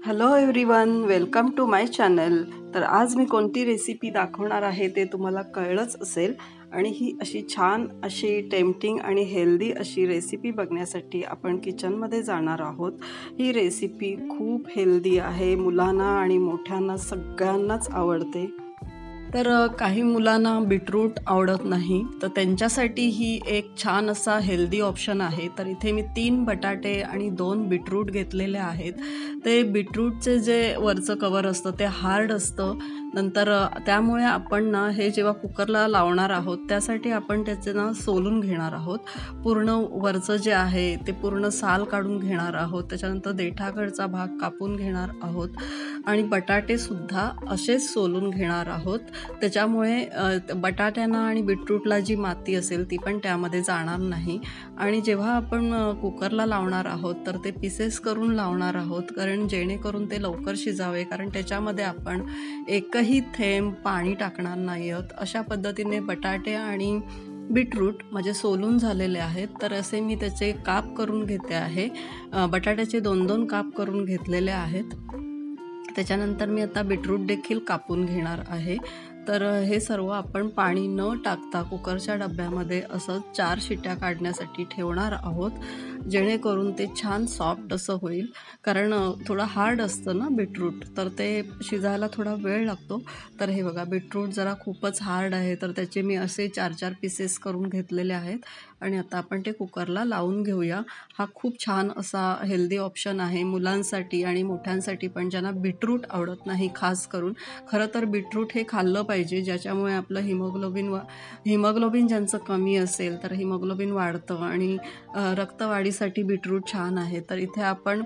Hello everyone, welcome to my channel. तर आज मी कोणती रेसिपी दाखवणार आहे ते तुम्हाला कळलंच असेल. आणि ही अशी छान अशी टेम्पटिंग आणि हेल्दी अशी रेसिपी बघण्यासाठी आपण किचनमध्ये जाणार आहोत. ही रेसिपी खूप हेल्दी आहे, मुलांना आणि मोठ्यांना सगळ्यांनाच आवडते. तर काही मुलांना बीटरूट आवडत नाही, तर त्यांच्यासाठी ही एक छान असा हेल्दी ऑप्शन आहे. तर इथे मी 3 बटाटे आणि 2 बीटरूट घेतलेले आहेत. ते बीटरूटचे जे वरचं कवर असतं ते हार्ड असतं. नंतर त्यामुळे आपण ना हे जेव्हा कुकरला लावणार आहोत त्यासाठी आपण त्याचे ना सोलून घेणार आहोत. पूर्ण वरचं जे आहे ते पूर्ण साल काढून घेणार आहोत. त्याच्यानंतर देठाकडचा भाग कापून घेणार आहोत आणि बटाटेसुद्धा असेच सोलून घेणार आहोत. त्याच्यामुळे बटाट्यांना आणि बीटरूटला जी माती असेल ती पण त्यामध्ये जाणार नाही. आणि जेव्हा आपण कुकरला लावणार आहोत तर ते पीसेस करून लावणार आहोत, कारण जेणेकरून ते लवकर शिजावे, कारण त्याच्यामध्ये आपण एकही थेंब पाणी टाकणार नाही आहोत. अशा पद्धतीने बटाटे आणि बीटरूट म्हणजे सोलून झालेले आहेत. तर असे मी त्याचे काप करून घेते आहे. बटाट्याचे 2-2 काप करून घेतलेले आहेत. त्याच्यानंतर मी आता बीटरूट देखील कापून घेणार आहे. तर हे सर्व आपण पाणी न टाकता कुकरच्या डब्यामध्ये असं 4 शिट्ट्या काढण्यासाठी ठेवणार आहोत, जेणेकरून ते छान सॉफ्ट असं होईल. कारण थोडं हार्ड असतं ना बीटरूट, तर ते शिजायला थोडा वेळ लागतो. तर हे बघा, बीटरूट जरा खूपच हार्ड आहे, तर त्याचे मी असे 4-4 पीसेस करून घेतलेले आहेत. आणि आता आपण ते कुकरला लावून घेऊया. हा खूप छान असा हेल्दी ऑप्शन आहे मुलांसाठी आणि मोठ्यांसाठी पण, ज्यांना बीटरूट आवडत नाही खास करून. खरं तर बीटरूट हे खाल्लं पाहिजे, ज्याच्यामुळे आपलं हिमोग्लोबिन ज्यांचं कमी असेल तर हिमोग्लोबिन वाढतं आणि रक्तवाढीसाठी बीटरूट छान आहे. तर इथे आपण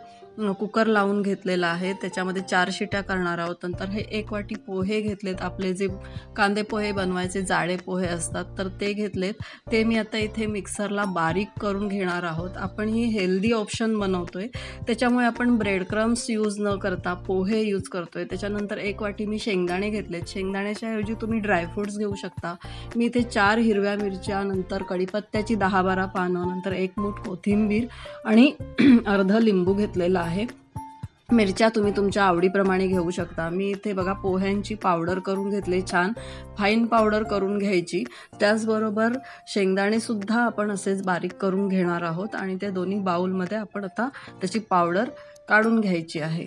कुकर लावून घेतलेला आहे, त्याच्यामध्ये 4 शिट्या करणार आहोत. नंतर हे 1 वाटी पोहे घेतलेत, आपले जे कांदे पोहे बनवायचे जाडे पोहे असतात तर ते घेतलेत. ते मी आता इथे मिक्सरला बारीक करून घेणार आहोत. आपण ही हेल्दी ऑप्शन बनवतोय, त्याच्यामुळे आपण ब्रेड क्रम्स यूज न करता पोहे यूज करतोय. त्याच्यानंतर 1 वाटी मी शेंगदाणे घेतलेत. शेंगदाण्याच्या ऐवजी तुम्ही ड्रायफ्रूट्स घेऊ शकता. मी इथे 4 हिरव्या मिरच्या, नंतर कढीपत्त्याची 10-12 पानं, नंतर 1 मूठ कोथिंबीर आणि अर्ध लिंबू घेतलेला आहे. मिरच्या तुम्ही तुमच्या आवडीप्रमाणे घेऊ शकता. मी इथे बघा पोह्यांची पावडर करून घेतले, छान फाईन पावडर करून घ्यायची. त्याचबरोबर शेंगदाणेसुद्धा आपण असेच बारीक करून घेणार आहोत आणि त्या दोन्ही बाउलमध्ये आपण आता त्याची पावडर काढून घ्यायची आहे.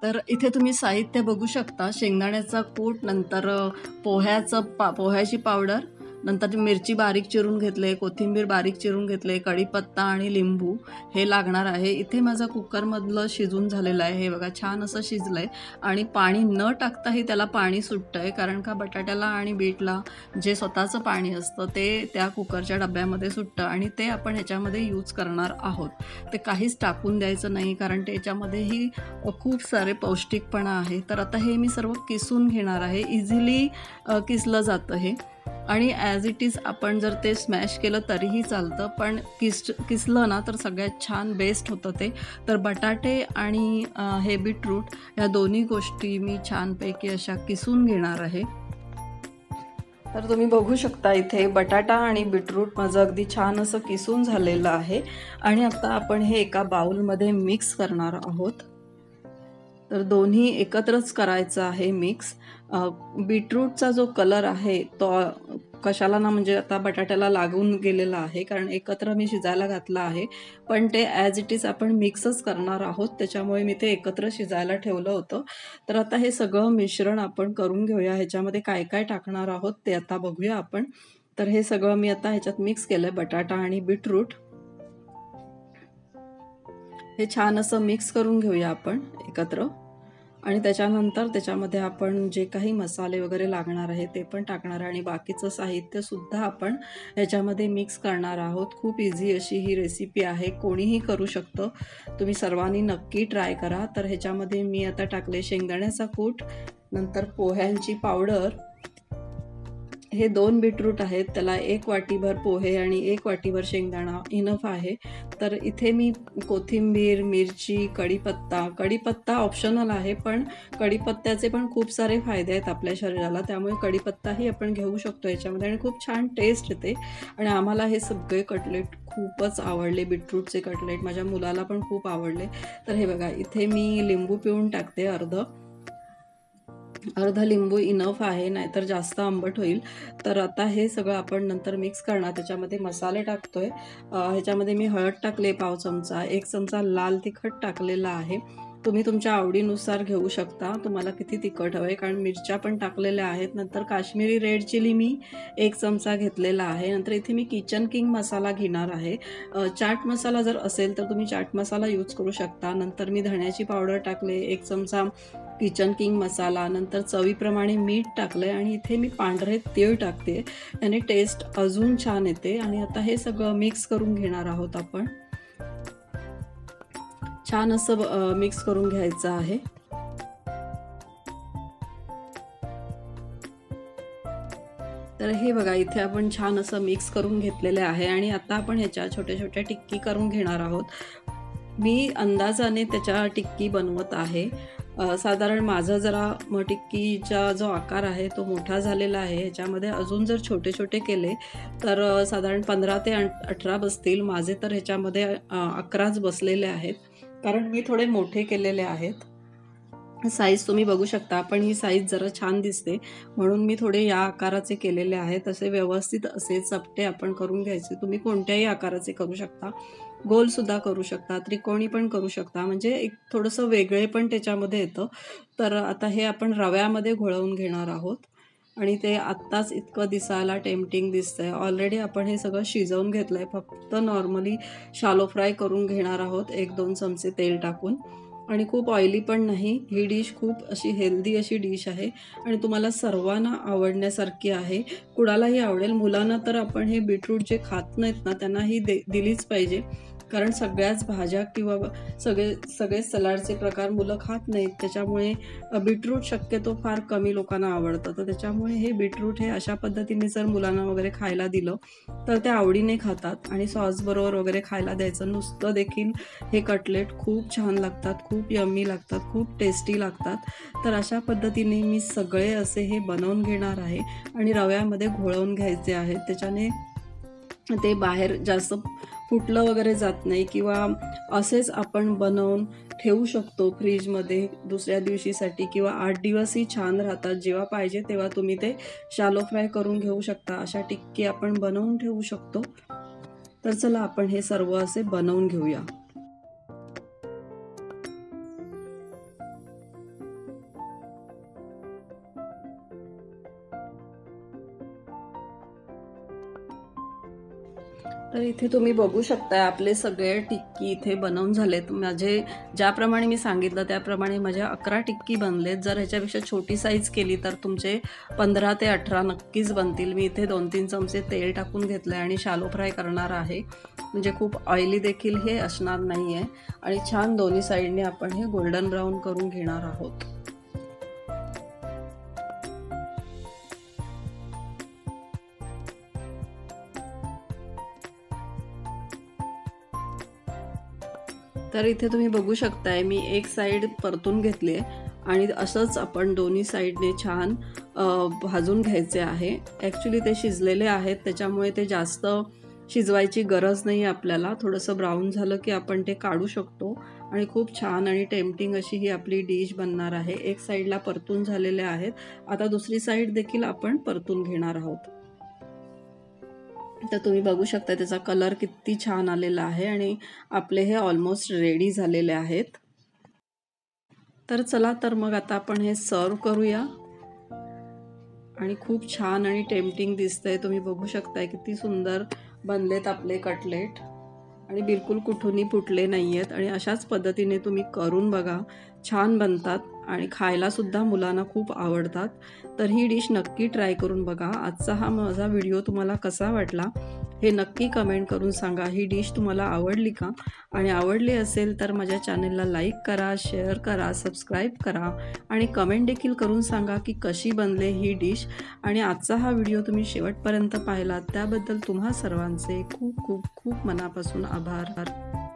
तर इथे तुम्ही साहित्य बघू शकता. शेंगदाण्याचा कूट, नंतर पोह्याची पावडर, नंतर मिरची बारीक चिरून घेतले, कोथिंबीर बारीक चिरून घेतले, कढीपत्ता आणि लिंबू हे लागणार आहे. इथे माझा कुकरमधलं शिजून झालेलं आहे. हे बघा, छान असं शिजलं आहे आणि पाणी न टाकताही त्याला पाणी सुटतं आहे, कारण का बटाट्याला आणि बीटला जे स्वतःचं पाणी असतं ते त्या कुकरच्या डब्यामध्ये सुटतं आणि ते आपण ह्याच्यामध्ये यूज करणार आहोत. ते काहीच टाकून द्यायचं नाही, कारण त्याच्यामध्येही खूप सारे पौष्टिकपणा आहे. तर आता हे मी सर्व किसून घेणार आहे. इझिली किसलं जातं हे, आणि ॲज इट इज आपण जर ते स्मॅश केलं तरीही चालतं, पण किसलं ना तर सगळ्यात छान बेस्ट होतं ते. तर बटाटे आणि हे बीटरूट ह्या दोन्ही गोष्टी मी छानपैकी अशा किसून घेणार आहे. तर तुम्ही बघू शकता इथे बटाटा आणि बीटरूट माझं अगदी छान असं किसून झालेलं आहे. आणि आता आपण हे एका बाउलमध्ये मिक्स करणार आहोत. तर दोन्ही एकत्रच करायचं आहे मिक्स. बीटरूटचा जो कलर आहे तो कशाला ना, म्हणजे आता बटाट्याला लागून गेलेला आहे, कारण एकत्र मी शिजायला घातलं आहे, पण ते ॲज इट इज आपण मिक्सच करणार आहोत, त्याच्यामुळे मी ते एकत्र शिजायला ठेवलं होतं. तर आता हे सगळं मिश्रण आपण करून घेऊया. ह्याच्यामध्ये काय काय टाकणार आहोत ते आता बघूया आपण. तर हे सगळं मी आता ह्याच्यात मिक्स केलं, बटाटा आणि बीटरूट हे छान असं मिक्स करून घेऊया आपण एकत्र. आणि त्याच्यानंतर त्याच्यामध्ये आपण जे काही मसाले वगैरे लागणार आहे ते पण टाकणार आहे आणि बाकीचं साहित्यसुद्धा आपण ह्याच्यामध्ये मिक्स करणार आहोत. खूप इझी अशी ही रेसिपी आहे, कोणीही करू शकतं. तुम्ही सर्वांनी नक्की ट्राय करा. तर ह्याच्यामध्ये मी आता टाकले शेंगदाण्याचा कूट, नंतर पोह्यांची पावडर, हे 2 बीटरूट आहेत, त्याला 1 वाटीभर पोहे आणि 1 वाटीभर शेंगदाणा इनफ आहे. तर इथे मी कोथिंबीर, मिरची, कढीपत्ता ऑप्शनल आहे, पण कढीपत्त्याचे पण खूप सारे फायदे आहेत आपल्या शरीराला, त्यामुळे कढीपत्ताही आपण घेऊ शकतो याच्यामध्ये आणि खूप छान टेस्ट येते. आणि आम्हाला हे सगळे कटलेट खूपच आवडले, बीटरूटचे कटलेट माझ्या मुलाला पण खूप आवडले. तर हे बघा, इथे मी लिंबू पिळून टाकते, अर्धा लिंबू इनफ आहे, नाहीतर जास्त आंबट होईल. तर आता हे सगळं आपण नंतर मिक्स करणार. त्याच्यामध्ये मसाले टाकतोय. ह्याच्यामध्ये मी हळद टाकले पाव चमचा, 1 चमचा लाल तिखट टाकलेला आहे. तुम्ही तुमच्या आवडीनुसार घेऊ शकता, तुम्हाला किती तिखट हवं आहे, कारण मिरच्या पण टाकलेल्या आहेत. नंतर काश्मीरी रेड चिली मी 1 चमचा घेतलेला आहे. नंतर इथे मी किचन किंग मसाला घेणार आहे. चाट मसाला जर असेल तर तुम्ही चाट मसाला यूज करू शकता. नंतर मी धण्याची पावडर टाकले, 1 चमचा किचन किंग मसाला, नंतर चवीप्रमाणे मीठ टाकलंय आणि इथे मी पांढरे तीळ टाकते, याने टेस्ट अजून छान येते. आणि आता हे सगळं मिक्स करून घेणार आहोत आपण. छान असं मिक्स करून घ्यायचं आहे. तर हे बघा, इथे आपण छान असं मिक्स करून घेतलेले आहे आणि आता आपण ह्याच्या छोट्या छोट्या टिक्की करून घेणार आहोत. मी अंदाजाने त्याच्या टिक्की बनवत आहे. साधारण माझा जरा टिक्कीचा जो आकार आहे तो मोठा झालेला आहे. ह्याच्यामध्ये अजून जर छोटे छोटे केले तर साधारण 15 ते 18 बसतील. माझे तर ह्याच्यामध्ये 11च बसलेले आहेत, कारण मी थोडे मोठे केलेले आहेत. साईज तुम्ही बघू शकता, पण ही साईज जरा छान दिसते म्हणून मी थोडे या आकाराचे केलेले आहेत. असे व्यवस्थित असे चपटे आपण करून घ्यायचे. तुम्ही कोणत्याही आकाराचे करू शकता, गोलसुद्धा करू शकता, त्रिकोणी पण करू शकता, म्हणजे एक थोडंसं वेगळे पण त्याच्यामध्ये येतं. तर आता हे आपण रव्यामध्ये घोळवून घेणार आहोत आणि ते आत्ताच इतकं दिसायला टेम्पटिंग दिसतंय. ऑलरेडी आपण हे सगळं शिजवून घेतलंय, फक्त नॉर्मली शालो फ्राय करून घेणार आहोत 1-2 चमचे तेल टाकून. आणि खूप ऑइली पण नाही. ही डिश खूप अशी हेल्दी अशी डिश आहे आणि तुम्हाला सर्वांना आवडण्यासारखी आहे. कुणालाही आवडेल. मुलांना तर आपण हे बीटरूट जे खात नाहीत ना, त्यांना ही दिलीच पाहिजे, कारण सगळ्याच भाज्या किंवा सगळे सलाडचे प्रकार मुलं खात नाहीत. त्याच्यामुळे बीटरूट शक्यतो फार कमी लोकांना आवडतं. तर त्याच्यामुळे हे बीटरूट हे अशा पद्धतीने जर मुलांना वगैरे खायला दिलं तर ते आवडीने खातात आणि सॉसबरोबर वगैरे खायला द्यायचं. नुसतं देखील हे कटलेट खूप छान लागतात, खूप यम्मी लागतात, खूप टेस्टी लागतात. तर अशा पद्धतीने मी सगळे असे हे बनवून घेणार आहे आणि रव्यामध्ये घोळवून घ्यायचे आहेत. त्याच्याने ते बाहेर जास्त फुटलं वगैरे जात नाही, किंवा असेच आपण बनवून ठेवू शकतो फ्रीजमध्ये दुसऱ्या दिवशीसाठी, किंवा 8 दिवसही छान राहतात. जेव्हा पाहिजे तेव्हा तुम्ही ते शालो फ्राय करून घेऊ शकता. अशा टिक्की आपण बनवून ठेवू शकतो. तर चला आपण हे सर्व असे बनवून घेऊया. तर इथे तुम्ही बघू शकता आपले सगळे टिक्की इथे बनवून झालेत. माझे ज्याप्रमाणे मी सांगितलं त्याप्रमाणे माझ्या 11 टिक्की बनलेत. जर ह्याच्यापेक्षा छोटी साईज केली तर तुमचे 15 ते 18 नक्कीच बनतील. मी इथे 2-3 चमचे तेल टाकून घेतलं आहे आणि शालो फ्राय करणार आहे, म्हणजे खूप ऑइली देखील हे असणार नाही आहे. आणि छान दोन्ही साईडने आपण हे गोल्डन ब्राऊन करून घेणार आहोत. तर इथे तुम्ही बघू शकताय मी एक साईड परतून घेतली आहे आणि असंच आपण दोन्ही साईडने छान भाजून घ्यायचे आहे. ॲक्च्युली ते शिजलेले आहेत, त्याच्यामुळे ते जास्त शिजवायची गरज नाही आपल्याला. थोडंसं ब्राऊन झालं की आपण ते काढू शकतो आणि खूप छान आणि टेम्पटिंग अशी ही आपली डिश बनणार आहे. एक साईडला परतून झालेले आहेत, आता दुसरी साईड देखील आपण परतून घेणार आहोत. तर तुम्ही बघू शकता त्याचा कलर किती छान आलेला आहे आणि आपले हे ऑलमोस्ट रेडी झालेले आहेत. तर चला तर मग आता आपण हे सर्व करूया. आणि खूप छान आणि टेम्पटिंग दिसतंय. तुम्ही बघू शकताय किती सुंदर बनलेत आपले कटलेट आणि बिलकुल कुठूनही फुटले नाही आहेत. आणि अशाच पद्धतीने तुम्ही करून बघा, छान बनतात आणि खायलासुद्धा मुलांना खूप आवडतात. तर ही डिश नक्की ट्राय करून बघा. आजचा हा माझा व्हिडिओ तुम्हाला कसा वाटला हे नक्की कमेंट करून सांगा. ही डिश तुम्हाला आवडली का? आणि आवडली असेल तर माझ्या चॅनलला लाईक करा, शेअर करा, सबस्क्राईब करा आणि कमेंट देखील करून सांगा की कशी बनले ही डिश. आणि आजचा हा व्हिडिओ तुम्ही शेवटपर्यंत पाहिलात त्याबद्दल तुम्हा सर्वांचे खूप खूप खूप मनापासून आभार.